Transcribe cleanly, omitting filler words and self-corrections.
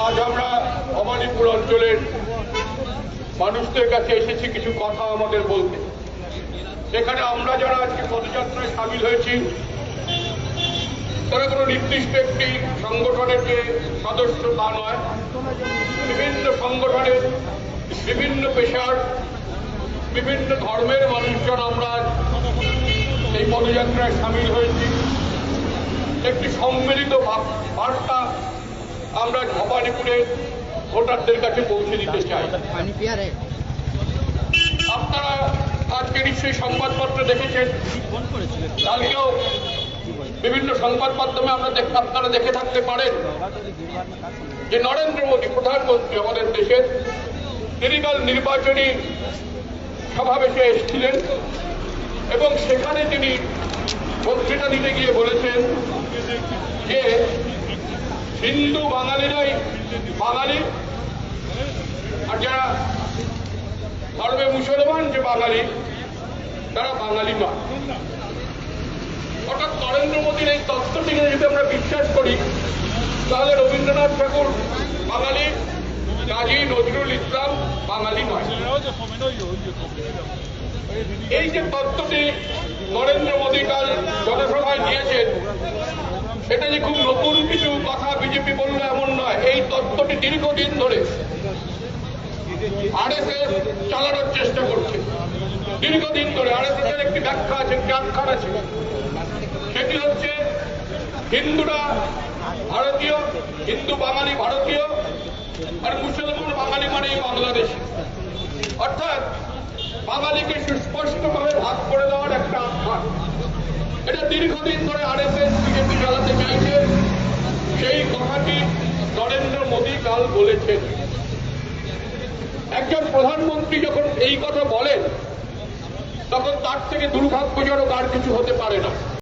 আজ আমরা ভবানীপুর অঞ্চলের মানুষদের কাছে এসেছি কিছু কথা আমাদের বলতে। এখানে আমরা যারা আজকে পদযাত্রায় সামিল হয়েছি তারা কোনো নির্দিষ্ট একটি সংগঠনের যে সদস্য তা নয়, বিভিন্ন সংগঠনের, বিভিন্ন পেশার, বিভিন্ন ধর্মের মানুষজন আমরা এই পদযাত্রায় সামিল হয়েছি। একটি সম্মিলিত বার্তা আমরা ভবানীপুরের ভোটারদের কাছে পৌঁছে দিতে চাই। আপনারা আজকে নিশ্চয়ই সংবাদপত্র দেখেছেন, কালকেও বিভিন্ন সংবাদ মাধ্যমে আপনারা দেখে থাকতে পারেন যে নরেন্দ্র মোদী প্রধানমন্ত্রী আমাদের দেশের তিনি কাল নির্বাচনী সমাবেশে এসেছিলেন এবং সেখানে তিনি বক্তৃতা দিতে গিয়ে বলেছেন যে হিন্দু বাঙালিরাই বাঙালি, আর যারা ধর্মে মুসলমান যে বাঙালি তারা বাঙালি নয়। অর্থাৎ নরেন্দ্র মোদীর এই তত্ত্বটিকে যদি আমরা বিশ্বাস করি তাহলে রবীন্দ্রনাথ ঠাকুর বাঙালি, কাজী নজরুল ইসলাম বাঙালি নয়। এই যে তত্ত্বটি নরেন্দ্র মোদী কাল জনসভায় দিয়েছেন, এটা যে খুব নতুন কিছু কথা বিজেপি বললো এমন নয়। এই তত্ত্বটি দীর্ঘদিন ধরে আরএসএস চালানোর চেষ্টা করছে। দীর্ঘদিন ধরে আরএসএস এর একটি ব্যাখ্যা আছে, একটি আখ্যান আছে, সেটি হচ্ছে হিন্দুরা ভারতীয়, হিন্দু বাঙালি ভারতীয়, আর মুসলমান বাঙালি মানে বাংলাদেশি। অর্থাৎ বাঙালিকে সুস্পষ্টভাবে ভাগ করে দেওয়ার একটা আখ্যান। এটা দীর্ঘদিন ধরে আরএসএস বিজেপি চালাতে চাইছে। সেই কথাটি নরেন্দ্র মোদী কাল বলেছেন। একজন প্রধানমন্ত্রী যখন এই কথা বলেন তখন তার থেকে দুর্ভাগ্যজনক আর কিছু হতে পারে না।